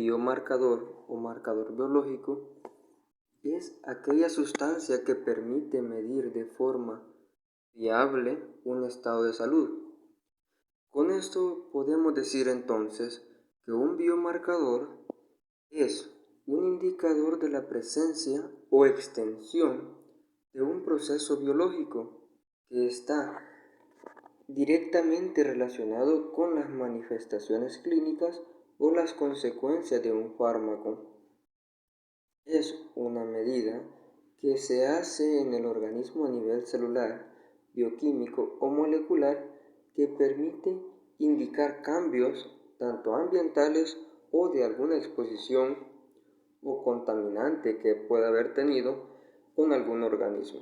biomarcador o marcador biológico es aquella sustancia que permite medir de forma fiable un estado de salud. Con esto podemos decir entonces que un biomarcador es un indicador de la presencia o extensión de un proceso biológico que está directamente relacionado con las manifestaciones clínicas o las consecuencias de un fármaco. Es una medida que se hace en el organismo a nivel celular, bioquímico o molecular que permite indicar cambios tanto ambientales o de alguna exposición o contaminante que pueda haber tenido con algún organismo.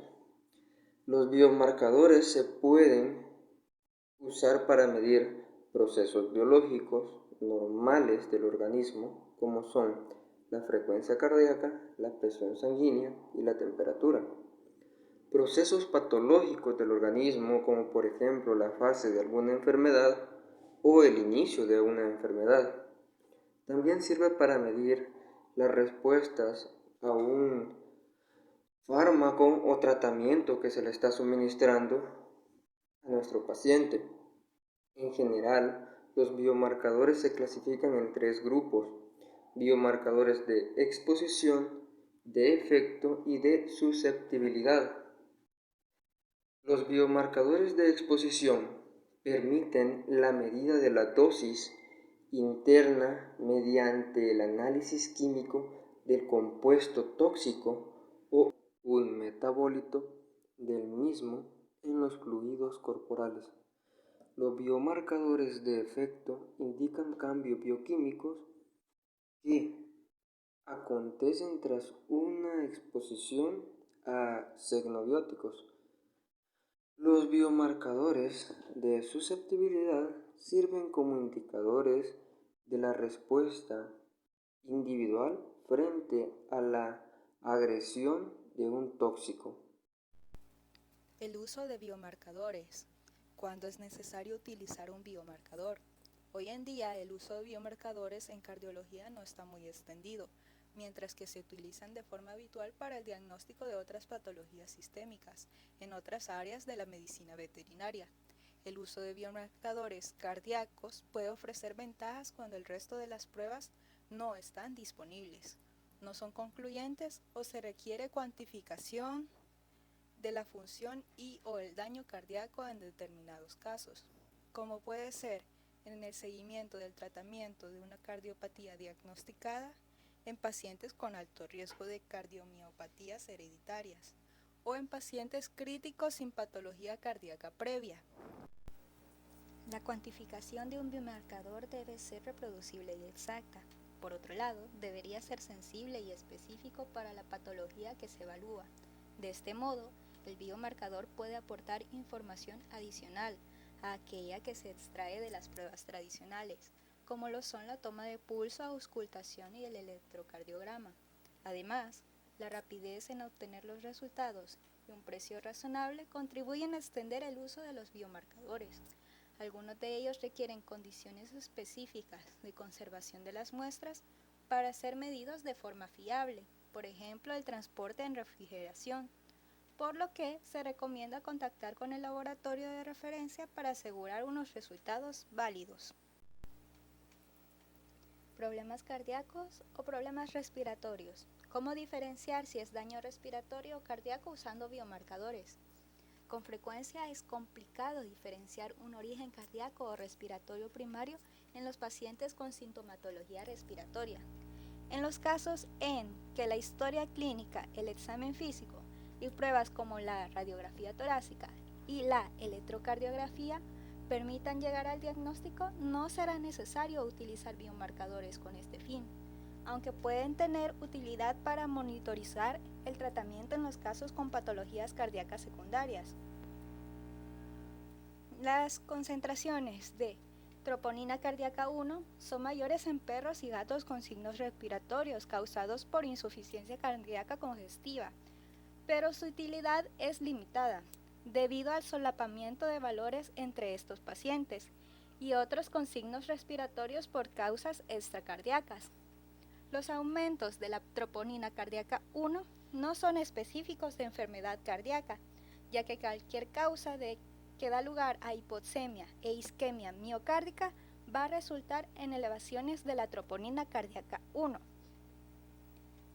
Los biomarcadores se pueden usar para medir procesos biológicos normales del organismo, como son la frecuencia cardíaca, la presión sanguínea y la temperatura. Procesos patológicos del organismo, como por ejemplo la fase de alguna enfermedad o el inicio de una enfermedad. También sirve para medir las respuestas a un fármaco o tratamiento que se le está suministrando a nuestro paciente. En general, los biomarcadores se clasifican en tres grupos: biomarcadores de exposición, de efecto y de susceptibilidad. Los biomarcadores de exposición permiten la medida de la dosis interna mediante el análisis químico del compuesto tóxico o un metabólito del mismo en los fluidos corporales. Los biomarcadores de efecto indican cambios bioquímicos que acontecen tras una exposición a xenobióticos. Los biomarcadores de susceptibilidad sirven como indicadores de la respuesta individual frente a la agresión de un tóxico. El uso de biomarcadores. ¿Cuándo es necesario utilizar un biomarcador? Hoy en día el uso de biomarcadores en cardiología no está muy extendido, mientras que se utilizan de forma habitual para el diagnóstico de otras patologías sistémicas en otras áreas de la medicina veterinaria. El uso de biomarcadores cardíacos puede ofrecer ventajas cuando el resto de las pruebas no están disponibles, no son concluyentes o se requiere cuantificación de la función y o el daño cardíaco en determinados casos, como puede ser en el seguimiento del tratamiento de una cardiopatía diagnosticada en pacientes con alto riesgo de cardiomiopatías hereditarias o en pacientes críticos sin patología cardíaca previa. La cuantificación de un biomarcador debe ser reproducible y exacta. Por otro lado, debería ser sensible y específico para la patología que se evalúa. De este modo, el biomarcador puede aportar información adicional a aquella que se extrae de las pruebas tradicionales, como lo son la toma de pulso, auscultación y el electrocardiograma. Además, la rapidez en obtener los resultados y un precio razonable contribuyen a extender el uso de los biomarcadores. Algunos de ellos requieren condiciones específicas de conservación de las muestras para ser medidos de forma fiable, por ejemplo, el transporte en refrigeración, por lo que se recomienda contactar con el laboratorio de referencia para asegurar unos resultados válidos. Problemas cardíacos o problemas respiratorios. ¿Cómo diferenciar si es daño respiratorio o cardíaco usando biomarcadores? Con frecuencia es complicado diferenciar un origen cardíaco o respiratorio primario en los pacientes con sintomatología respiratoria. En los casos en que la historia clínica, el examen físico y pruebas como la radiografía torácica y la electrocardiografía permitan llegar al diagnóstico, no será necesario utilizar biomarcadores con este fin, aunque pueden tener utilidad para monitorizar el tratamiento en los casos con patologías cardíacas secundarias. Las concentraciones de troponina cardíaca 1 son mayores en perros y gatos con signos respiratorios causados por insuficiencia cardíaca congestiva, pero su utilidad es limitada debido al solapamiento de valores entre estos pacientes y otros con signos respiratorios por causas extracardíacas. Los aumentos de la troponina cardíaca 1 no son específicos de enfermedad cardíaca, ya que cualquier causa que da lugar a hipoxemia e isquemia miocárdica va a resultar en elevaciones de la troponina cardíaca 1.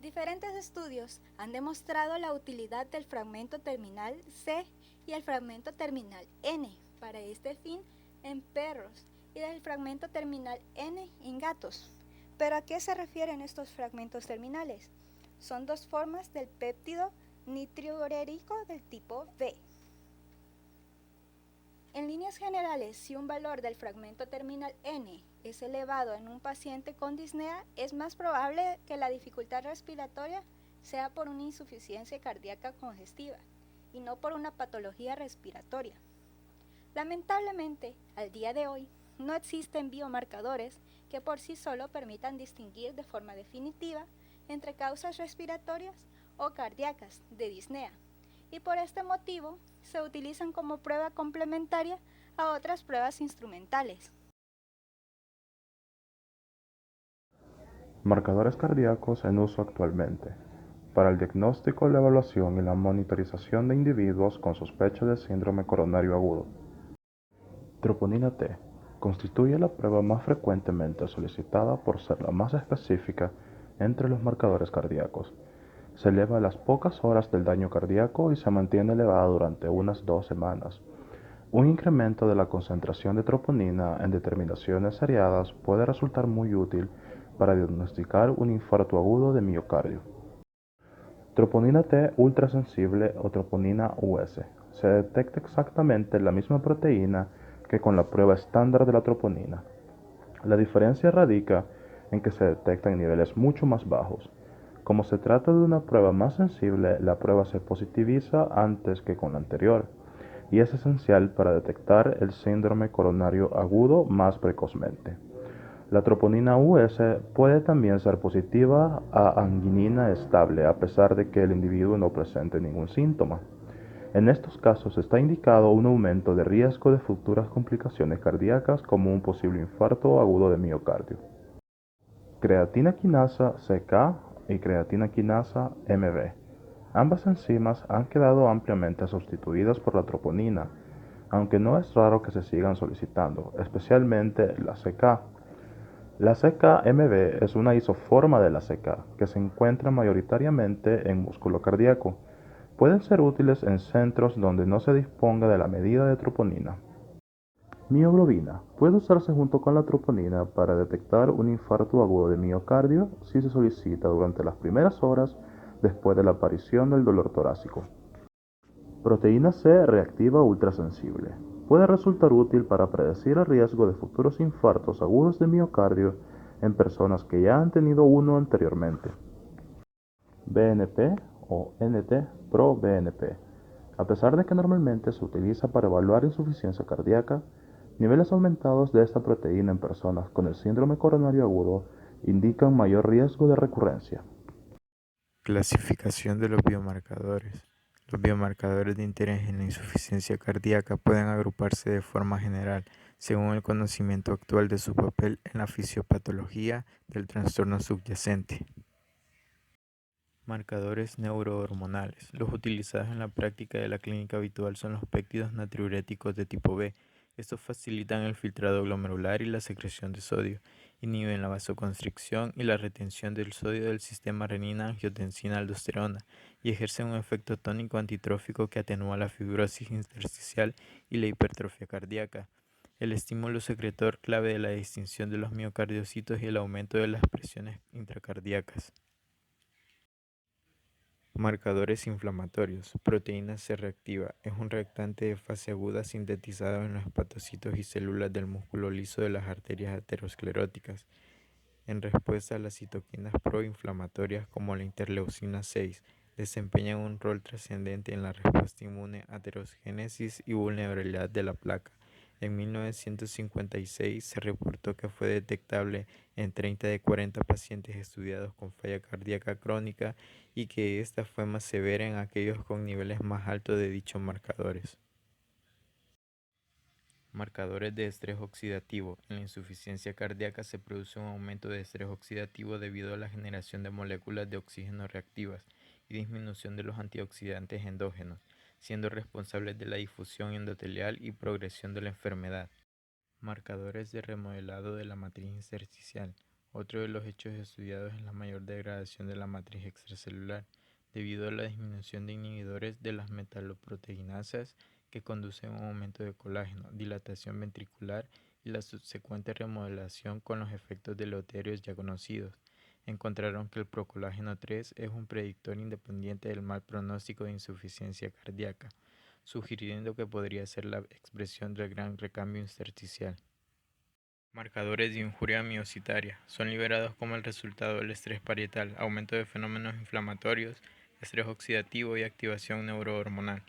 Diferentes estudios han demostrado la utilidad del fragmento terminal C y el fragmento terminal N para este fin en perros y del fragmento terminal N en gatos. ¿Pero a qué se refieren estos fragmentos terminales? Son dos formas del péptido nitriurético del tipo B. En líneas generales, si un valor del fragmento terminal N es elevado en un paciente con disnea, es más probable que la dificultad respiratoria sea por una insuficiencia cardíaca congestiva y no por una patología respiratoria. Lamentablemente, al día de hoy, no existen biomarcadores que por sí solo permitan distinguir de forma definitiva entre causas respiratorias o cardíacas de disnea, y por este motivo se utilizan como prueba complementaria a otras pruebas instrumentales. Marcadores cardíacos en uso actualmente para el diagnóstico, la evaluación y la monitorización de individuos con sospecha de síndrome coronario agudo. Troponina T constituye la prueba más frecuentemente solicitada por ser la más específica entre los marcadores cardíacos. Se eleva a las pocas horas del daño cardíaco y se mantiene elevada durante unas 2 semanas. Un incremento de la concentración de troponina en determinaciones seriadas puede resultar muy útil para diagnosticar un infarto agudo de miocardio. Troponina T ultrasensible o troponina US. Se detecta exactamente la misma proteína que con la prueba estándar de la troponina. La diferencia radica en que se detecta en niveles mucho más bajos. Como se trata de una prueba más sensible, la prueba se positiviza antes que con la anterior, y es esencial para detectar el síndrome coronario agudo más precozmente. La troponina US puede también ser positiva a anginina estable a pesar de que el individuo no presente ningún síntoma. En estos casos está indicado un aumento de riesgo de futuras complicaciones cardíacas como un posible infarto agudo de miocardio. Creatina quinasa CK y creatina quinasa MB. Ambas enzimas han quedado ampliamente sustituidas por la troponina, aunque no es raro que se sigan solicitando, especialmente la CK. La CK-MB es una isoforma de la CK que se encuentra mayoritariamente en músculo cardíaco. Pueden ser útiles en centros donde no se disponga de la medida de troponina. Mioglobina puede usarse junto con la troponina para detectar un infarto agudo de miocardio si se solicita durante las primeras horas después de la aparición del dolor torácico. Proteína C reactiva ultrasensible. Puede resultar útil para predecir el riesgo de futuros infartos agudos de miocardio en personas que ya han tenido uno anteriormente. BNP o NT-proBNP. A pesar de que normalmente se utiliza para evaluar insuficiencia cardíaca, niveles aumentados de esta proteína en personas con el síndrome coronario agudo indican mayor riesgo de recurrencia. Clasificación de los biomarcadores. Los biomarcadores de interés en la insuficiencia cardíaca pueden agruparse de forma general según el conocimiento actual de su papel en la fisiopatología del trastorno subyacente. Marcadores neurohormonales. Los utilizados en la práctica de la clínica habitual son los péptidos natriuréticos de tipo B. Estos facilitan el filtrado glomerular y la secreción de sodio, inhiben la vasoconstricción y la retención del sodio del sistema renina-angiotensina-aldosterona y ejercen un efecto tónico antitrófico que atenúa la fibrosis intersticial y la hipertrofia cardíaca. El estímulo secretor clave de la distinción de los miocardiocitos y el aumento de las presiones intracardíacas. Marcadores inflamatorios. Proteína C reactiva. Es un reactante de fase aguda sintetizado en los hepatocitos y células del músculo liso de las arterias ateroscleróticas, en respuesta a las citoquinas proinflamatorias como la interleucina 6. Desempeñan un rol trascendente en la respuesta inmune, aterogénesis y vulnerabilidad de la placa. En 1956 se reportó que fue detectable en 30 de 40 pacientes estudiados con falla cardíaca crónica y que esta fue más severa en aquellos con niveles más altos de dichos marcadores. Marcadores de estrés oxidativo. En la insuficiencia cardíaca se produce un aumento de estrés oxidativo debido a la generación de moléculas de oxígeno reactivas y disminución de los antioxidantes endógenos, siendo responsables de la difusión endotelial y progresión de la enfermedad. Marcadores de remodelado de la matriz intersticial. Otro de los hechos estudiados es la mayor degradación de la matriz extracelular, debido a la disminución de inhibidores de las metaloproteinasas que conducen a un aumento de colágeno, dilatación ventricular y la subsecuente remodelación con los efectos deleterios ya conocidos. Encontraron que el procolágeno 3 es un predictor independiente del mal pronóstico de insuficiencia cardíaca, sugiriendo que podría ser la expresión del gran recambio intersticial. Marcadores de injuria miocitaria son liberados como el resultado del estrés parietal, aumento de fenómenos inflamatorios, estrés oxidativo y activación neurohormonal.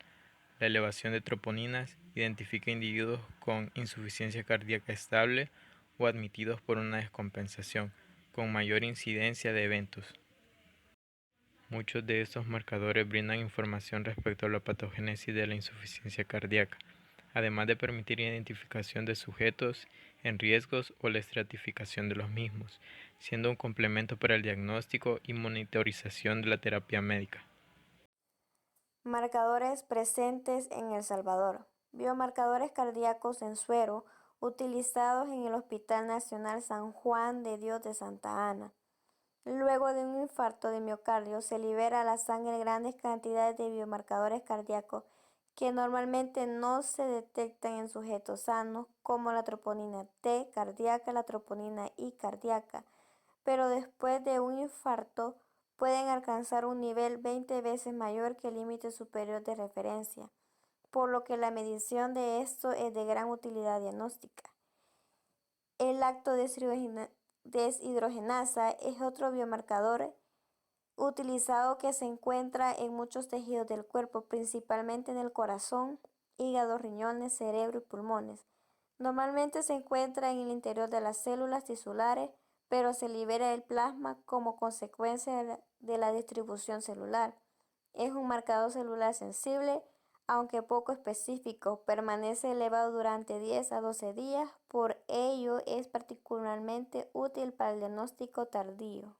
La elevación de troponinas identifica individuos con insuficiencia cardíaca estable o admitidos por una descompensación, con mayor incidencia de eventos. Muchos de estos marcadores brindan información respecto a la patogénesis de la insuficiencia cardíaca, además de permitir identificación de sujetos en riesgos o la estratificación de los mismos, siendo un complemento para el diagnóstico y monitorización de la terapia médica. Marcadores presentes en El Salvador. Biomarcadores cardíacos en suero utilizados en el Hospital Nacional San Juan de Dios de Santa Ana. Luego de un infarto de miocardio se libera a la sangre grandes cantidades de biomarcadores cardíacos que normalmente no se detectan en sujetos sanos, como la troponina T cardíaca, la troponina I cardíaca, pero después de un infarto pueden alcanzar un nivel 20 veces mayor que el límite superior de referencia, por lo que la medición de esto es de gran utilidad diagnóstica. El deshidrogenasa es otro biomarcador utilizado que se encuentra en muchos tejidos del cuerpo, principalmente en el corazón, hígado, riñones, cerebro y pulmones. Normalmente se encuentra en el interior de las células tisulares, pero se libera el plasma como consecuencia de la distribución celular. Es un marcador celular sensible, aunque poco específico, permanece elevado durante 10 a 12 días, por ello es particularmente útil para el diagnóstico tardío.